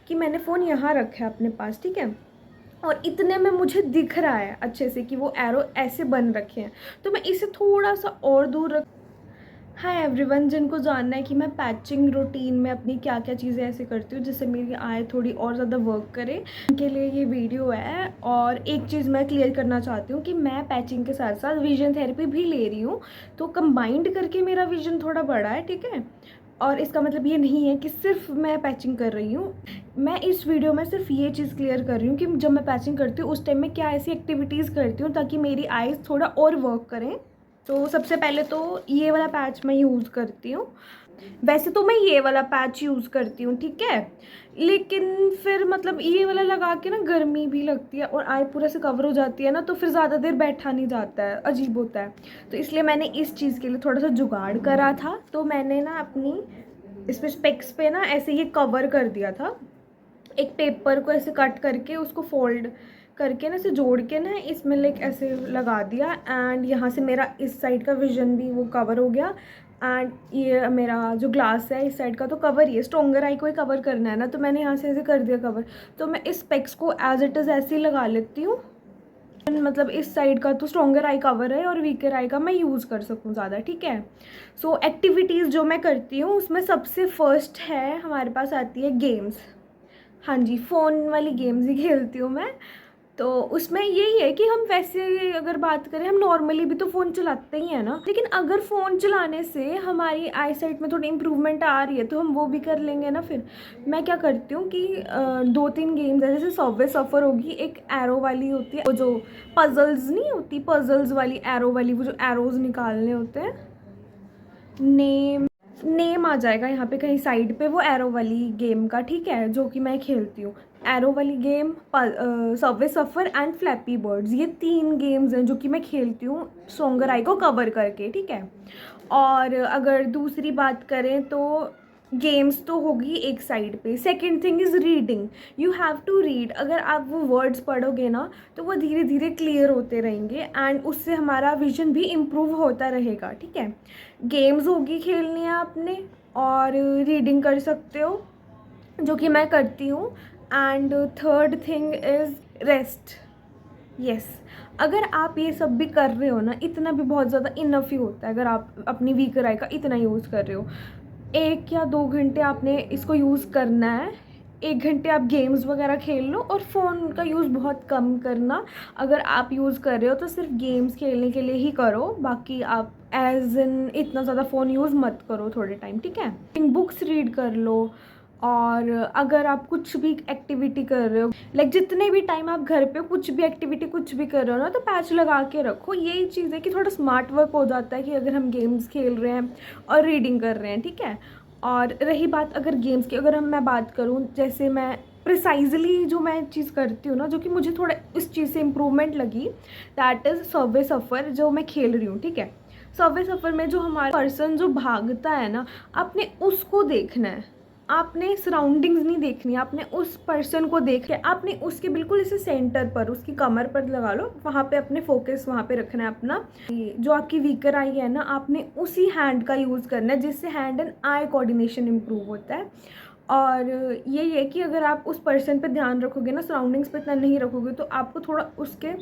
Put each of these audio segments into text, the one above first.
कि मैंने फ़ोन यहाँ रखा है अपने पास, ठीक है, और इतने में मुझे दिख रहा है अच्छे से कि वो एरो ऐसे बन रखे हैं, तो मैं इसे थोड़ा सा और दूर रख। हाय एवरीवन, जिनको जानना है कि मैं पैचिंग रूटीन में अपनी क्या क्या चीज़ें ऐसे करती हूँ जिससे मेरी आई थोड़ी और ज़्यादा वर्क करे, उनके लिए ये वीडियो है। और एक चीज़ मैं क्लियर करना चाहती हूँ कि मैं पैचिंग के साथ साथ विजन थेरेपी भी ले रही हूँ, तो कंबाइंड करके मेरा विजन थोड़ा बड़ा है, ठीक है। और इसका मतलब ये नहीं है कि सिर्फ मैं पैचिंग कर रही हूँ। मैं इस वीडियो में सिर्फ ये चीज़ क्लियर कर रही हूँ कि जब मैं पैचिंग करती हूँ उस टाइम में क्या ऐसी एक्टिविटीज़ करती हूँ ताकि मेरी आईज़ थोड़ा और वर्क करें। तो सबसे पहले तो ये वाला पैच मैं यूज़ करती हूँ। वैसे तो मैं ये वाला पैच यूज़ करती हूँ, ठीक है, लेकिन फिर मतलब ये वाला लगा के ना गर्मी भी लगती है और आई पूरे से कवर हो जाती है ना, तो फिर ज़्यादा देर बैठा नहीं जाता है, अजीब होता है। तो इसलिए मैंने इस चीज़ के लिए थोड़ा सा जुगाड़ करा था। तो मैंने ना अपनी इस पर स्पेक्स पे ना ऐसे ये कवर कर दिया था, एक पेपर को ऐसे कट करके उसको फोल्ड करके ना इसे जोड़ के ना इसमें लाइक ऐसे लगा दिया, एंड यहाँ से मेरा इस साइड का विजन भी वो कवर हो गया। एंड ये मेरा जो ग्लास है इस साइड का तो कवर ही है, स्ट्रॉन्गर आई को ही कवर करना है ना, तो मैंने यहाँ से ऐसे कर दिया कवर। तो मैं इस स्पेक्स को एज इट इज़ ऐसे ही लगा लेती हूँ, मतलब इस साइड का तो स्ट्रॉन्गर आई कवर है और वीकर आई का मैं यूज़ कर सकूँ ज़्यादा, ठीक है। सो एक्टिविटीज़ जो मैं करती हूँ उसमें सबसे फर्स्ट है हमारे पास आती है गेम्स। हाँ जी, फ़ोन वाली गेम्स ही खेलती हूँ मैं। तो उसमें यही है कि हम वैसे अगर बात करें, हम नॉर्मली भी तो फ़ोन चलाते ही हैं ना, लेकिन अगर फ़ोन चलाने से हमारी आई साइट में थोड़ी इम्प्रूवमेंट आ रही है तो हम वो भी कर लेंगे ना। फिर मैं क्या करती हूँ कि 2-3 गेम्स है, जैसे सबवे सफ़र होगी, एक एरो वाली होती है, वो जो पजल्स नहीं होती, पजल्स वाली एरो वाली, वो जो एरोज़ निकालने होते हैं, नेम आ जाएगा यहाँ पे कहीं साइड पे, वो एरो वाली गेम का, ठीक है, जो कि मैं खेलती हूँ। एरो वाली game, Subway suffer and flappy birds, ये 3 गेम्स हैं जो कि मैं खेलती हूँ स्ट्रॉन्गर आई को कवर करके, ठीक है। और अगर दूसरी बात करें तो गेम्स तो होगी एक साइड पे। Second thing is reading, you have to read. अगर आप वो वर्ड्स पढ़ोगे ना तो वो धीरे धीरे क्लियर होते रहेंगे एंड उससे हमारा विजन भी इम्प्रूव होता रहेगा, ठीक है। गेम्स होगी खेलनी है आपने, और रीडिंग कर सकते हो जो कि मैं करती हूँ। And third thing is rest. Yes, अगर आप ये सब भी कर रहे हो ना, इतना भी बहुत ज़्यादा इनफ ही होता है। अगर आप अपनी वीकर आई का इतना यूज़ कर रहे हो, 1 या 2 घंटे आपने इसको यूज़ करना है, 1 घंटे आप गेम्स वगैरह खेल लो और फ़ोन का यूज़ बहुत कम करना। अगर आप यूज़ कर रहे हो तो सिर्फ गेम्स खेलने के लिए ही करो, बाकी आप एज इन इतना ज़्यादा फ़ोन यूज़ मत करो थोड़े टाइम, ठीक है। बुक्स रीड कर लो। और अगर आप कुछ भी एक्टिविटी कर रहे हो, लाइक जितने भी टाइम आप घर पे कुछ भी एक्टिविटी कुछ भी कर रहे हो ना, तो पैच लगा के रखो। यही चीज़ है कि थोड़ा स्मार्ट वर्क हो जाता है कि अगर हम गेम्स खेल रहे हैं और रीडिंग कर रहे हैं, ठीक है। और रही बात अगर गेम्स की, अगर मैं बात करूँ, जैसे मैं प्रिसाइजली जो मैं चीज़ करती हूँ ना, जो कि मुझे थोड़ा इस चीज़ से इम्प्रूवमेंट लगी, दैट इज़ सबवे सफ़र जो मैं खेल रही हूँ, ठीक है। सबवे सफ़र में जो हमारा पर्सन जो भागता है ना, आपने उसको देखना है, आपने सराउंडिंग्स नहीं देखनी, आपने उस पर्सन को देख के आपने उसके बिल्कुल इसे सेंटर पर, उसकी कमर पर लगा लो, वहाँ पे अपने फोकस वहाँ पे रखना है अपना। जो आपकी वीकर आई है ना, आपने उसी हैंड का यूज़ करना है जिससे hand and eye coordination improve होता है। और यही है कि अगर आप उस पर्सन पे ध्यान रखोगे ना, सराउंडिंग्स पे इतना नहीं रखोगे, तो आपको थोड़ा उसके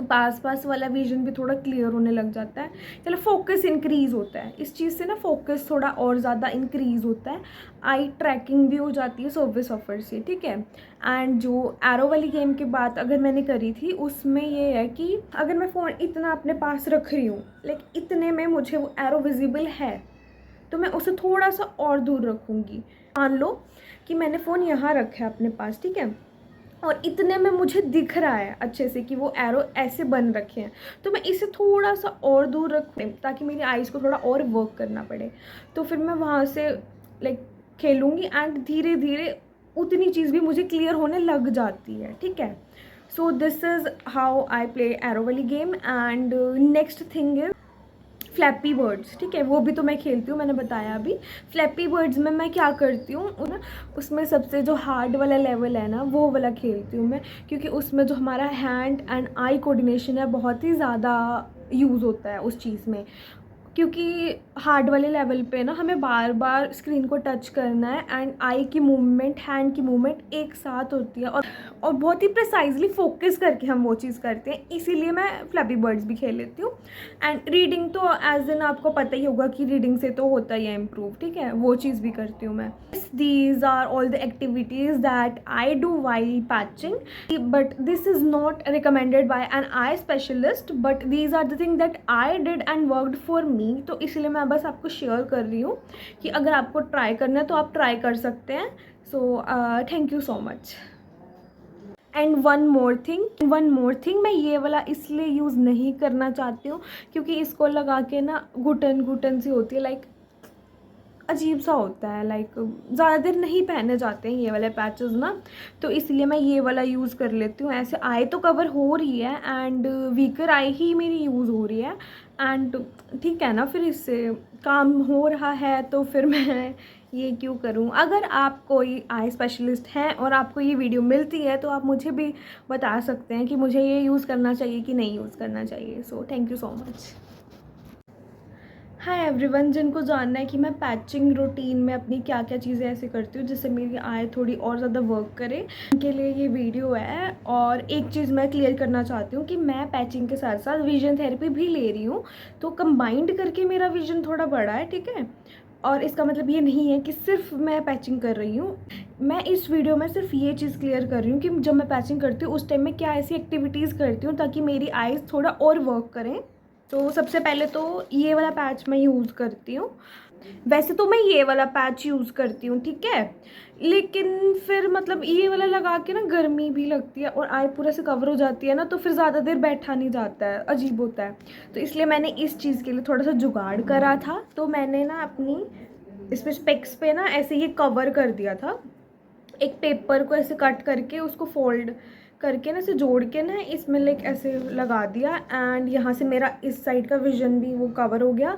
पास वाला विजन भी थोड़ा क्लियर होने लग जाता है, चलो फोकस इंक्रीज़ होता है इस चीज़ से ना, फोकस थोड़ा और ज़्यादा इंक्रीज़ होता है, आई ट्रैकिंग भी हो जाती है सबवे सफ़र से, ठीक है। एंड जो एरो वाली गेम की बात अगर मैंने करी थी, उसमें ये है कि अगर मैं फ़ोन इतना अपने पास रख रही हूँ, लाइक इतने में मुझे वो एरो विजिबल है, तो मैं उसे थोड़ा सा और दूर रखूँगी। मान लो कि मैंने फ़ोन यहाँ रखा है अपने पास, ठीक है, और इतने में मुझे दिख रहा है अच्छे से कि वो एरो ऐसे बन रखे हैं, तो मैं इसे थोड़ा सा और दूर रखूँ ताकि मेरी आईज़ को थोड़ा और वर्क करना पड़े। तो फिर मैं वहाँ से लाइक खेलूँगी एंड धीरे धीरे उतनी चीज़ भी मुझे क्लियर होने लग जाती है, ठीक है। So this is how I play arrow वाली game. And next thing is flappy birds, ठीक है, वो भी तो मैं खेलती हूँ, मैंने बताया अभी। फ्लैपी बर्ड्स में मैं क्या करती हूँ ना, उसमें सबसे जो हार्ड वाला लेवल है ना, वो वाला खेलती हूँ मैं, क्योंकि उसमें जो हमारा हैंड एंड आई कोऑर्डिनेशन है बहुत ही ज़्यादा यूज़ होता है उस चीज़ में। क्योंकि हार्ड वाले लेवल पे ना हमें बार बार स्क्रीन को टच करना है एंड आई की मूवमेंट, हैंड की मूवमेंट एक साथ होती है और बहुत ही प्रिसाइजली फोकस करके हम वो चीज़ करते हैं, इसीलिए मैं फ्लैपी बर्ड्स भी खेल लेती हूँ। एंड रीडिंग तो एज इन आपको पता ही होगा कि रीडिंग से तो होता ही है इम्प्रूव, ठीक है, वो चीज़ भी करती हूँ मैं। These are all the activities that I do while patching, but this is not recommended by an eye specialist, but these are the thing that I did and worked for me. तो इसलिए मैं बस आपको share कर रही हूँ कि अगर आपको ट्राई करना है तो आप ट्राई कर सकते हैं। So thank you so much. And one more thing, मैं ये वाला इसलिए यूज़ नहीं करना चाहती हूँ क्योंकि इसको लगा के ना घुटन घुटन सी होती है, लाइक अजीब सा होता है, लाइक ज़्यादा देर नहीं पहने जाते हैं ये वाले पैचेस ना, तो इसलिए मैं ये वाला यूज़ कर लेती हूँ। ऐसे आई तो कवर हो रही है एंड वीकर आई ही मेरी यूज़ हो रही है एंड ठीक है ना, फिर इससे काम हो रहा है तो फिर मैं ये क्यों करूँ। अगर आप कोई आई स्पेशलिस्ट हैं और आपको ये वीडियो मिलती है तो आप मुझे भी बता सकते हैं कि मुझे ये यूज़ करना चाहिए कि नहीं यूज़ करना चाहिए। So thank you so much. Hi everyone, जिनको जानना है कि मैं पैचिंग रूटीन में अपनी क्या क्या चीज़ें ऐसे करती हूँ जिससे मेरी आई थोड़ी और ज़्यादा वर्क करे, उनके लिए ये वीडियो है। और एक चीज़ मैं क्लियर करना चाहती हूँ कि मैं पैचिंग के साथ साथ विजन थेरेपी भी ले रही हूँ, तो कंबाइंड करके मेरा विजन थोड़ा बड़ा है, ठीक है। और इसका मतलब ये नहीं है कि सिर्फ मैं पैचिंग कर रही हूँ। मैं इस वीडियो में सिर्फ ये चीज़ क्लियर कर रही हूँ कि जब मैं पैचिंग करती हूँ उस टाइम में क्या ऐसी एक्टिविटीज़ करती हूँ ताकि मेरी आईज़ थोड़ा और वर्क करें। तो सबसे पहले तो ये वाला पैच मैं यूज़ करती हूँ। वैसे तो मैं ये वाला पैच यूज़ करती हूँ, ठीक है, लेकिन फिर मतलब ये वाला लगा के ना गर्मी भी लगती है और आई पूरे से कवर हो जाती है ना, तो फिर ज़्यादा देर बैठा नहीं जाता है, अजीब होता है। तो इसलिए मैंने इस चीज़ के लिए थोड़ा सा जुगाड़ करा था। तो मैंने ना अपनी इस पर स्पेक्स पे ना ऐसे ये कवर कर दिया था, एक पेपर को ऐसे कट करके उसको फोल्ड करके ना, ऐसे जोड़ के ना इसमें लाइक ऐसे लगा दिया एंड यहाँ से मेरा इस साइड का विजन भी वो कवर हो गया।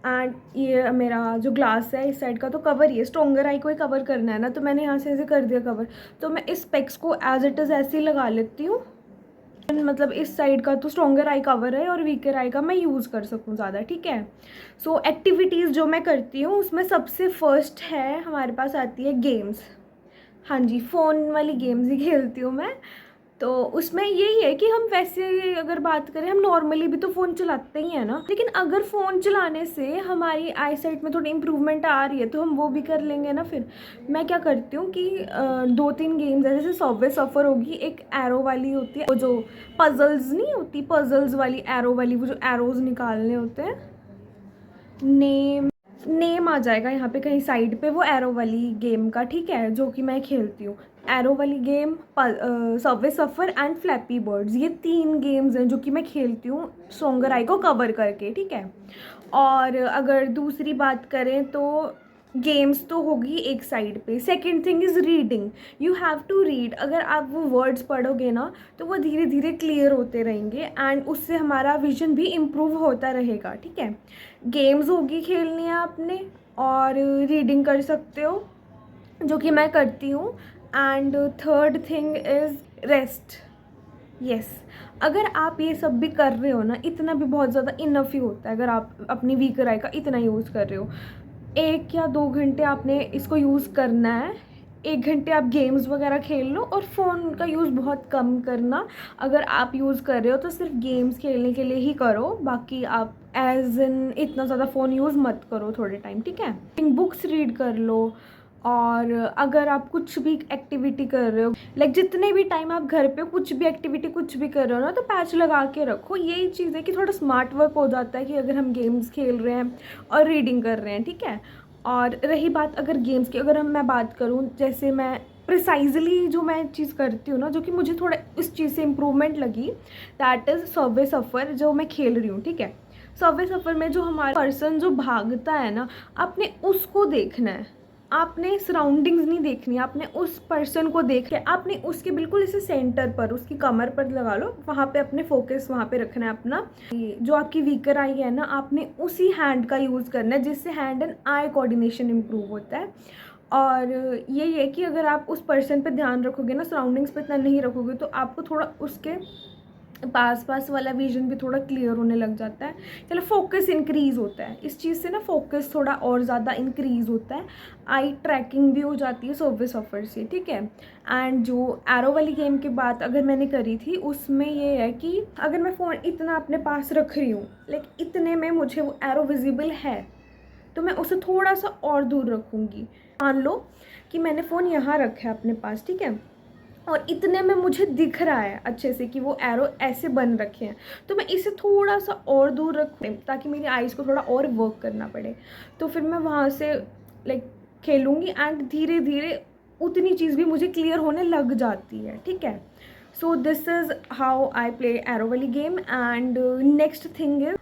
एंड ये मेरा जो ग्लास है इस साइड का तो कवर ही है, स्ट्रॉन्गर आई को ही कवर करना है ना, तो मैंने यहाँ से ऐसे कर दिया कवर। तो मैं इस स्पेक्स को एज इट इज़ ऐसे ही लगा लेती हूँ, मतलब इस साइड का तो स्ट्रॉन्गर आई कवर है और वीकर आई का मैं यूज़ कर सकूँ ज़्यादा, ठीक है। सो एक्टिविटीज़ जो मैं करती हूँ उसमें सबसे फर्स्ट है हमारे पास आती है गेम्स। हाँ जी, फ़ोन वाली गेम्स ही खेलती हूँ मैं। तो उसमें यही है कि हम वैसे अगर बात करें, हम नॉर्मली भी तो फ़ोन चलाते ही हैं ना, लेकिन अगर फ़ोन चलाने से हमारी आई साइट में थोड़ी इम्प्रूवमेंट आ रही है तो हम वो भी कर लेंगे ना। फिर मैं क्या करती हूँ कि 2-3 गेम्स है, जैसे सबवे सफ़र होगी, एक एरो वाली होती है, वो जो पजल्स नहीं होती, पजल्स वाली एरो वाली, वो जो एरोज़ निकालने होते हैं, नेम आ जाएगा यहाँ पे कहीं साइड पे वो एरो वाली गेम का, ठीक है, जो कि मैं खेलती हूँ। एरो वाली game, Subway suffer and flappy birds, ये 3 गेम्स हैं जो कि मैं खेलती हूँ स्ट्रॉन्गर आई को कवर करके, ठीक है। और अगर दूसरी बात करें तो गेम्स तो होगी एक साइड पे। Second thing is reading, you have to read. अगर आप वो वर्ड्स पढ़ोगे ना तो वो धीरे धीरे क्लियर होते रहेंगे एंड उससे हमारा विजन भी इम्प्रूव होता रहेगा, ठीक है। गेम्स होगी खेलनी है आपने, और रीडिंग कर सकते हो जो कि मैं करती हूँ। And third thing is rest. Yes, अगर आप ये सब भी कर रहे हो ना, इतना भी बहुत ज़्यादा इनफ ही होता है। अगर आप अपनी वीकर आई का इतना यूज़ कर रहे हो, 1 या 2 घंटे आपने इसको यूज़ करना है, 1 घंटे आप गेम्स वगैरह खेल लो और फ़ोन का यूज़ बहुत कम करना। अगर आप यूज़ कर रहे हो तो सिर्फ गेम्स खेलने के लिए ही करो, बाकी आप एज इन इतना ज़्यादा फ़ोन यूज़ मत करो थोड़े टाइम, ठीक है। बुक्स रीड कर लो। और अगर आप कुछ भी एक्टिविटी कर रहे हो, लाइक जितने भी टाइम आप घर पे कुछ भी एक्टिविटी कुछ भी कर रहे हो ना, तो पैच लगा के रखो। यही चीज़ है कि थोड़ा स्मार्ट वर्क हो जाता है कि अगर हम गेम्स खेल रहे हैं और रीडिंग कर रहे हैं, ठीक है। और रही बात अगर गेम्स की, अगर मैं बात करूँ, जैसे मैं प्रिसाइजली जो मैं चीज़ करती हूँ ना, जो कि मुझे थोड़ा इस चीज़ से इम्प्रूवमेंट लगी, दैट इज़ सबवे सफ़र जो मैं खेल रही हूँ, ठीक है। सबवे सफ़र में जो हमारा पर्सन जो भागता है ना, आपने उसको देखना है, आपने सराउंडिंग्स नहीं देखनी, आपने उस पर्सन को देख के आपने उसके बिल्कुल इसे सेंटर पर, उसकी कमर पर लगा लो, वहाँ पे अपने फोकस वहाँ पे रखना है अपना। जो आपकी वीकर आई है ना, आपने उसी हैंड का यूज़ करना है जिससे hand and eye coordination improve होता है। और यही है कि अगर आप उस पर्सन पे ध्यान रखोगे ना, सराउंडिंग्स पे इतना नहीं रखोगे, तो आपको थोड़ा उसके पास पास वाला विजन भी थोड़ा क्लियर होने लग जाता है। चलो फोकस इंक्रीज़ होता है इस चीज़ से ना, फोकस थोड़ा और ज़्यादा इंक्रीज़ होता है। आई ट्रैकिंग भी हो जाती है सर्वे सफ़र से, ठीक है। एंड जो एरो वाली गेम की बात अगर मैंने करी थी, उसमें ये है कि अगर मैं फ़ोन इतना अपने पास रख रही हूँ, लाइक इतने में मुझे वो एरो विजिबल है, तो मैं उसे थोड़ा सा और दूर रखूँगी। मान लो कि मैंने फ़ोन यहाँ रखा है अपने पास, ठीक है, और इतने में मुझे दिख रहा है अच्छे से कि वो एरो ऐसे बन रखे हैं, तो मैं इसे थोड़ा सा और दूर रखूँ ताकि मेरी आइज़ को थोड़ा और वर्क करना पड़े। तो फिर मैं वहाँ से लाइक खेलूँगी एंड धीरे धीरे उतनी चीज़ भी मुझे क्लियर होने लग जाती है, ठीक है। So this is how I play arrow वाली game. And next thing is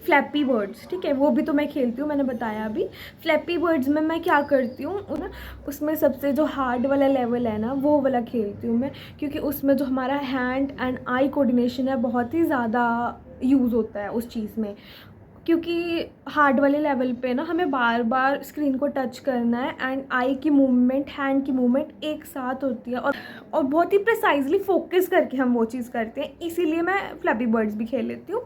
flappy birds, ठीक है, वो भी तो मैं खेलती हूँ, मैंने बताया अभी। फ्लैपी बर्ड्स में मैं क्या करती हूँ ना, उसमें सबसे जो हार्ड वाला लेवल है ना, वो वाला खेलती हूँ मैं, क्योंकि उसमें जो हमारा हैंड एंड आई कोऑर्डिनेशन है बहुत ही ज़्यादा यूज़ होता है उस चीज़ में। क्योंकि हार्ड वाले लेवल पे ना हमें बार बार स्क्रीन को टच करना है एंड आई की मूवमेंट, हैंड की मूवमेंट एक साथ होती है, और बहुत ही प्रिसाइजली फोकस करके हम वो चीज़ करते हैं, इसीलिए मैं फ्लैपी बर्ड्स भी खेल लेती हूँ।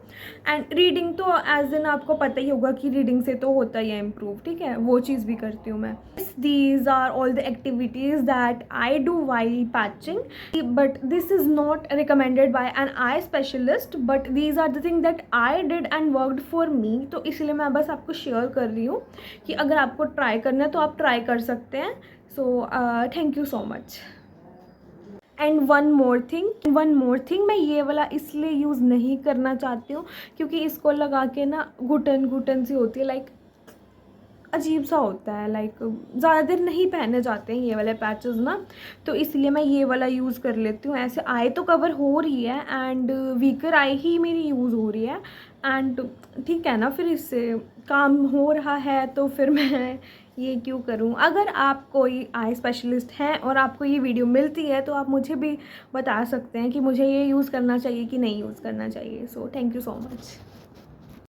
एंड रीडिंग तो एज इन आपको पता ही होगा कि रीडिंग से तो होता ही है इम्प्रूव, ठीक है, वो चीज़ भी करती हूँ मैं। These are all the activities that I do while patching, but this is not recommended by an eye specialist, but these are the thing that I did and worked for me. तो इसलिए मैं बस आपको share कर रही हूँ कि अगर आपको ट्राई करना है तो आप ट्राई कर सकते हैं। So thank you so much. And one more thing, मैं ये वाला इसलिए यूज़ नहीं करना चाहती हूँ क्योंकि इसको लगा के ना घुटन घुटन सी होती है, लाइक अजीब सा होता है, लाइक ज़्यादा देर नहीं पहने जाते हैं ये वाले पैचेस ना, तो इसलिए मैं ये वाला यूज़ कर लेती हूँ। ऐसे आई तो कवर हो रही है एंड वीकर आई ही मेरी यूज़ हो रही है, एंड ठीक है ना, फिर इससे काम हो रहा है तो फिर मैं ये क्यों करूँ। अगर आप कोई आई स्पेशलिस्ट हैं और आपको ये वीडियो मिलती है तो आप मुझे भी बता सकते हैं कि मुझे ये यूज़ करना चाहिए कि नहीं यूज़ करना चाहिए। So thank you so much.